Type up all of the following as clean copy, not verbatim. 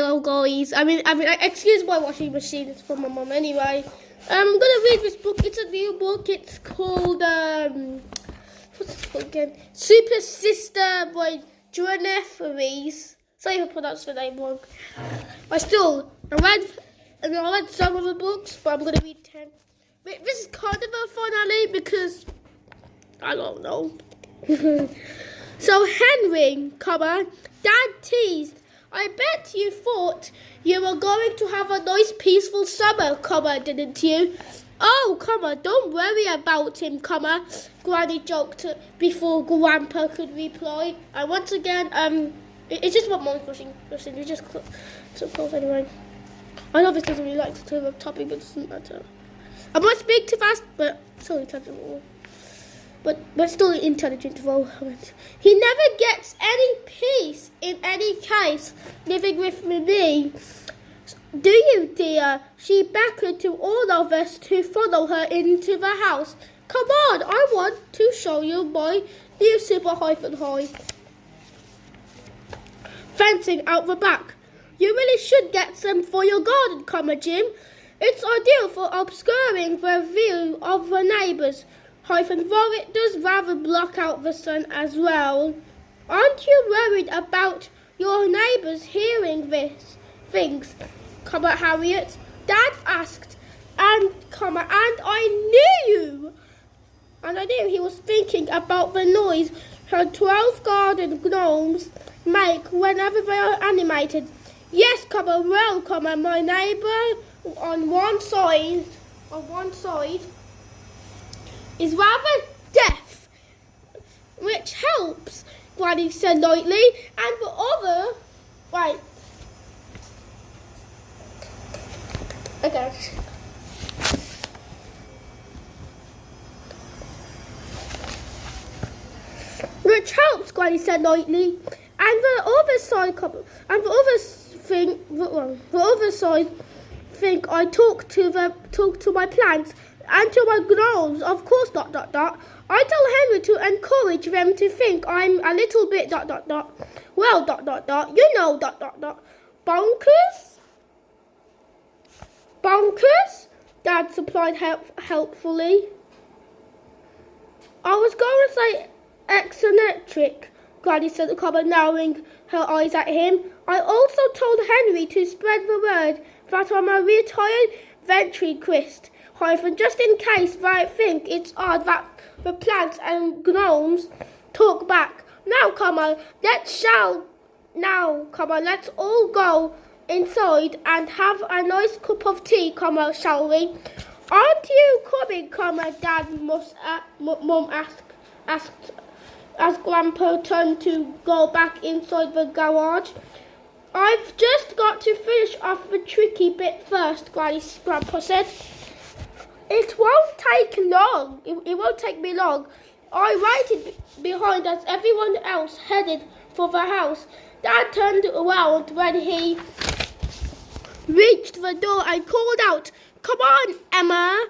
Hello guys. Excuse my washing machine. It's from my mum anyway. I'm gonna read this book. It's a new book. It's called what's it called again? Super Sister by JOIN Reading. Sorry if I pronounced the name wrong. I read some of the books, but I'm gonna read 10. This is kind of a finale because I don't know. So Henry, Dad teased. I bet you thought you were going to have a nice peaceful summer, didn't you? Oh, don't worry about him, Granny joked before Grandpa could reply. And once again, it's just what Mom's washing machine. We just close anyway. I know this doesn't really like to the topic, but it doesn't matter. I might speak too fast, but still intelligent. But still intelligent though. He never gets any peace in any case living with me. Do you, dear? She beckoned to all of us to follow her into the house. Come on, I want to show you my new super high. Fencing out the back. You really should get some for your garden, Jim. It's ideal for obscuring the view of the neighbours. Though it does rather block out the sun as well. Aren't you worried about your neighbours hearing these things, Harriet? Dad asked, and I knew he was thinking about the noise her 12 garden gnomes make whenever they are animated. Yes, my neighbour on one side is rather deaf, which helps, Granny said lightly, and the other, which helps, Granny said lightly, and the other side think I talk to my plants and to my gnomes, of course, I tell Henry to encourage them to think I'm a little bit, well, you know, bonkers, Dad supplied helpfully. I was going to say eccentric, Granny said, narrowing her eyes at him. I also told Henry to spread the word that I'm a retired ventriloquist, just in case they think it's odd that the plants and gnomes talk back. Now, let's all go inside and have a nice cup of tea, shall we? Aren't you coming, Dad Mum asked as Grandpa turned to go back inside the garage. I've just got to finish off the tricky bit first, Grandpa said. It won't take long. It won't take me long. I waited behind as everyone else headed for the house. Dad turned around when he reached the door and called out, "Come on, Emma.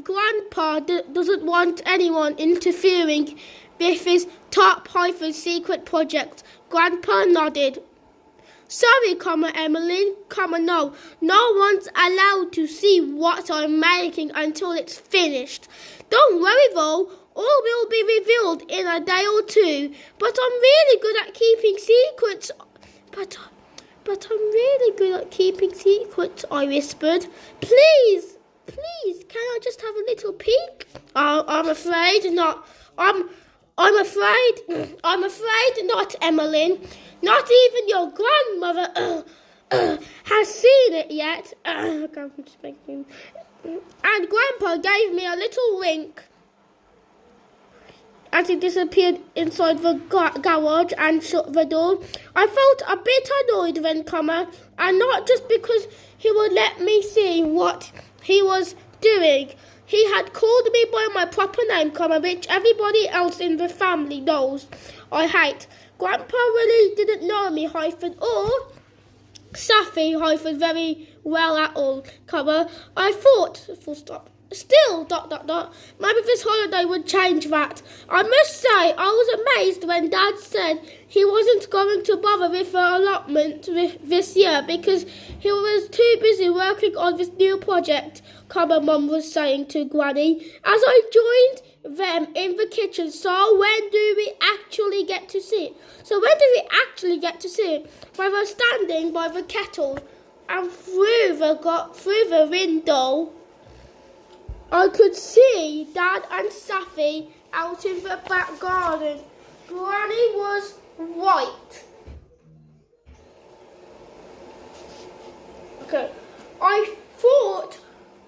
Grandpa doesn't want anyone interfering with his top-secret project." Grandpa nodded. Sorry, Emily, no. No one's allowed to see what I'm making until it's finished. Don't worry though, all will be revealed in a day or two. But I'm really good at keeping secrets. But I'm really good at keeping secrets, I whispered. Please, can I just have a little peek? I'm afraid not. I'm afraid not, Emmeline. Not even your grandmother has seen it yet. And Grandpa gave me a little wink as he disappeared inside the garage and shut the door. I felt a bit annoyed then, and not just because he would let me see what he was doing. He had called me by my proper name, which everybody else in the family knows I hate. Grandpa really didn't know me, or Safi, very well at all, I thought, full stop. Still, ... Maybe this holiday would change that. I must say, I was amazed when Dad said he wasn't going to bother with the allotment this year because he was too busy working on this new project, Mum was saying to Granny as I joined them in the kitchen. So when do we actually get to see it? They were standing by the kettle, and through the window I could see Dad and Safi out in the back garden. Granny was white. Okay, I thought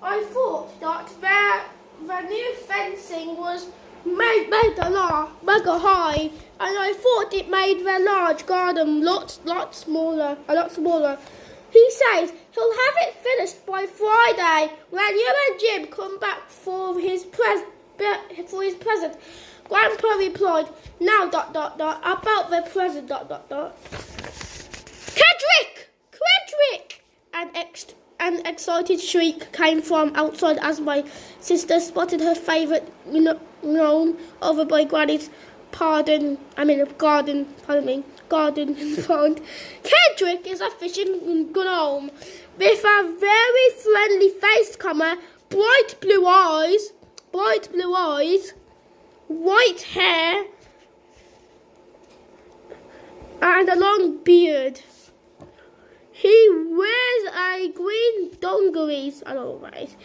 that the new fencing was made mega high, and I thought it made the large garden a lot smaller. He says he'll have it finished by Friday when you and Jim come back for his present. Grandpa replied, now ... about the present ... Kedrick! An excited shriek came from outside as my sister spotted her favourite gnome over by Granny's garden pond. Kedrick is a fishing gnome with a very friendly face, bright blue eyes, white hair, and a long beard. He wears a green dungarees, I don't know what it is,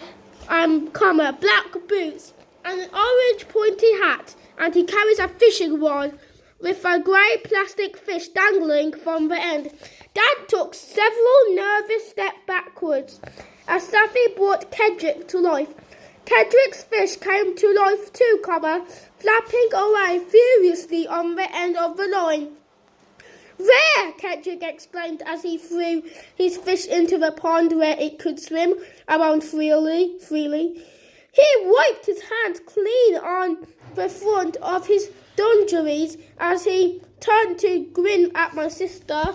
black boots, and an orange pointy hat, and he carries a fishing rod with a grey plastic fish dangling from the end. Dad took several nervous steps backwards as Safi brought Kedrick to life. Kedrick's fish came to life too, flapping away furiously on the end of the line. There, Kedrick exclaimed as he threw his fish into the pond where it could swim around freely. He wiped his hands clean on the front of his dungarees as he turned to grin at my sister.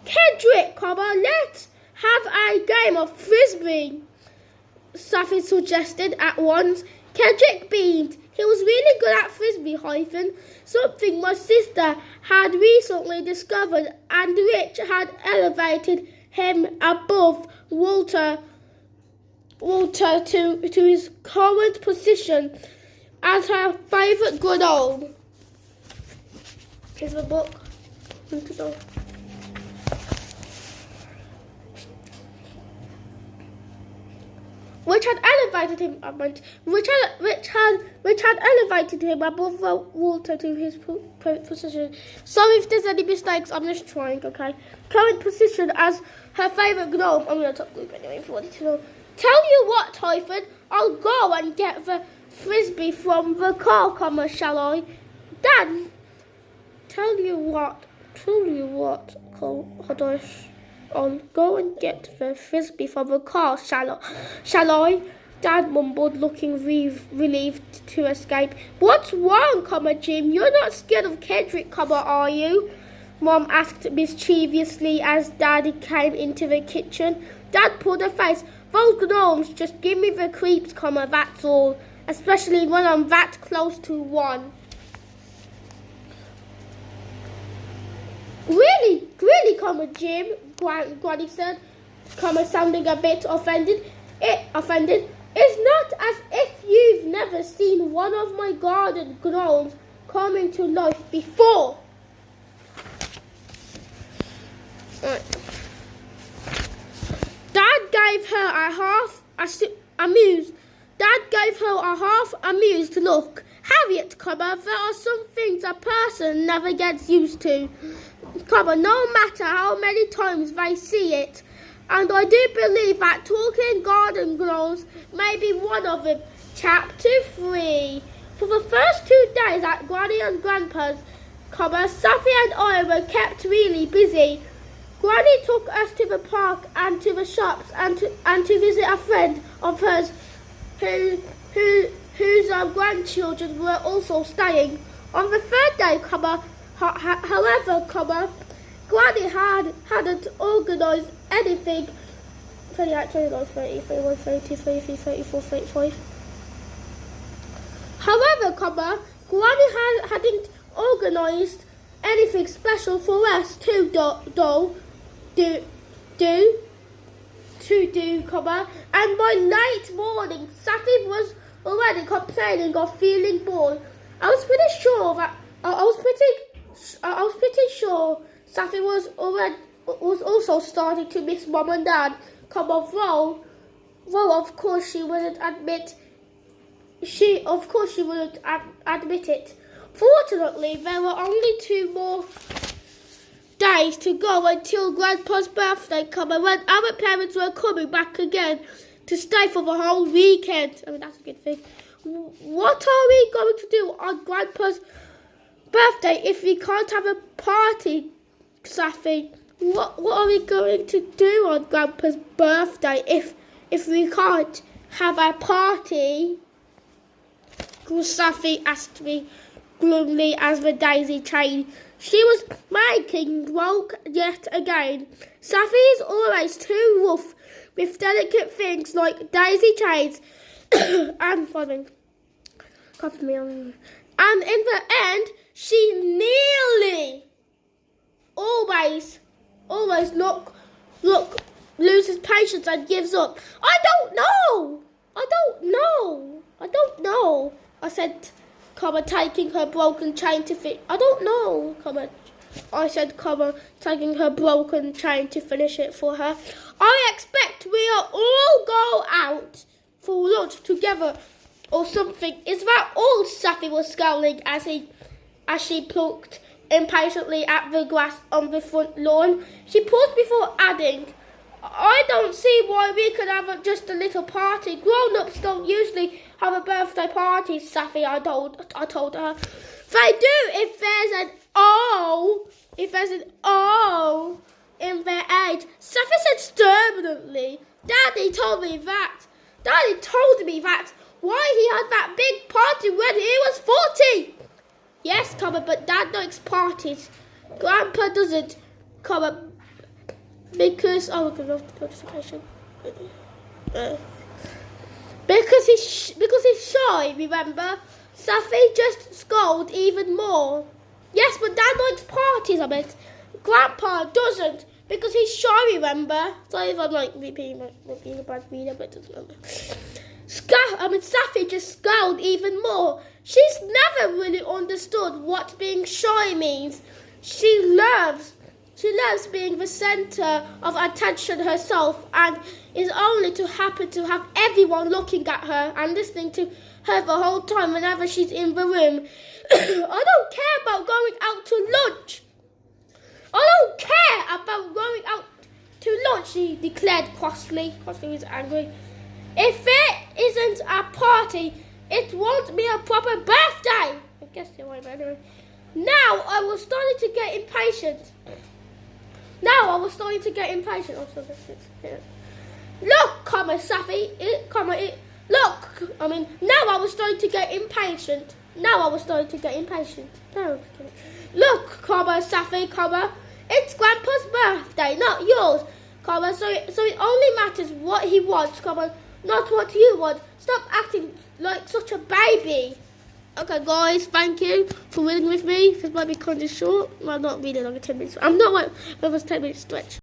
Kedrick, let's have a game of frisbee, Safi suggested at once. Kedrick beamed. He was really good at frisbee, something my sister had recently discovered, and which had elevated him above Walter to his current position as her favourite gnome. Here's the book. Which had elevated him above Walter to his position. Sorry if there's any mistakes, I'm just trying, okay? Current position as her favourite gnome. I'm going to top group anyway for you to know. Tell you what, Typhon, I'll go and get the frisbee from the car, shall I? Dad, tell you what, I'll go and get the frisbee from the car, shall I? Dad mumbled, looking relieved to escape. What's wrong, Jim? You're not scared of Kedrick, are you? Mom asked mischievously as Daddy came into the kitchen. Dad pulled a face. Those gnomes just give me the creeps, that's all. Especially when I'm that close to one. Really, Jim, Granny said, sounding a bit offended. It's not as if you've never seen one of my garden gnomes coming to life before. Right. Dad gave her a half amused look. Harriet, there are some things a person never gets used to, no matter how many times they see it. And I do believe that talking garden gnomes may be one of them. Chapter 3. For the first 2 days at Granny and Grandpa's, Safi and I were kept really busy. Granny took us to the park and to the shops and to visit a friend of hers whose grandchildren were also staying. On the 3rd day, however, Granny hadn't organised anything. 28, 29, 30, 31, 32, 33, 34, 35. However, Granny hadn't organised anything special for us to do, and by late morning, Safi was already complaining of feeling bored. I was pretty sure Safi was also starting to miss Mum and Dad. Though of course she wouldn't admit. Of course she wouldn't admit it. Fortunately, there were only 2 more days to go until Grandpa's birthday when our parents were coming back again to stay for the whole weekend. I mean, that's a good thing. What are we going to do on Grandpa's birthday if we can't have a party, Safi? What are we going to do on Grandpa's birthday if we can't have a party? Safi asked me gloomily as the daisy chain she was making broke yet again. Safi is always too rough with delicate things like daisy chains and in the end she nearly always loses patience and gives up. I don't know, I said, taking her broken chain to fit. I don't know, I said, taking her broken chain to finish it for her. I expect we'll all go out for lunch together or something. Is that all? Safi was scowling as she plucked impatiently at the grass on the front lawn. She paused before adding, I don't see why we could have just a little party. Grown-ups don't usually have a birthday party, Safi, I told her. They do if there's an O in their age. Safi said stubbornly. Daddy told me that. Why he had that big party when he was 40. Yes, but Dad likes parties. Grandpa doesn't, because notification. Because he's shy, remember? Safi just scolded even more. Yes, but Dad likes parties, I meant. Grandpa doesn't, because he's shy, remember? Sorry if I'm being a bad reader, but it doesn't matter. Safi just scowled even more. She's never really understood what being shy means. She loves being the centre of attention herself and is only to happen to have everyone looking at her and listening to her the whole time whenever she's in the room. I don't care about going out to lunch. She declared crossly. Crossly was angry. If it isn't a party, it won't be a proper birthday. I guess it won't anyway. Now I was starting to get impatient. Look, Safi. Now I was starting to get impatient. Look, Safi, it's Grandpa's birthday, not yours, so it only matters what he wants, not what you want. Stop acting like such a baby. Okay, guys, thank you for reading with me. This might be kind of short. Well, not really long, 10 minutes. I'm not like it was 10 minutes stretch.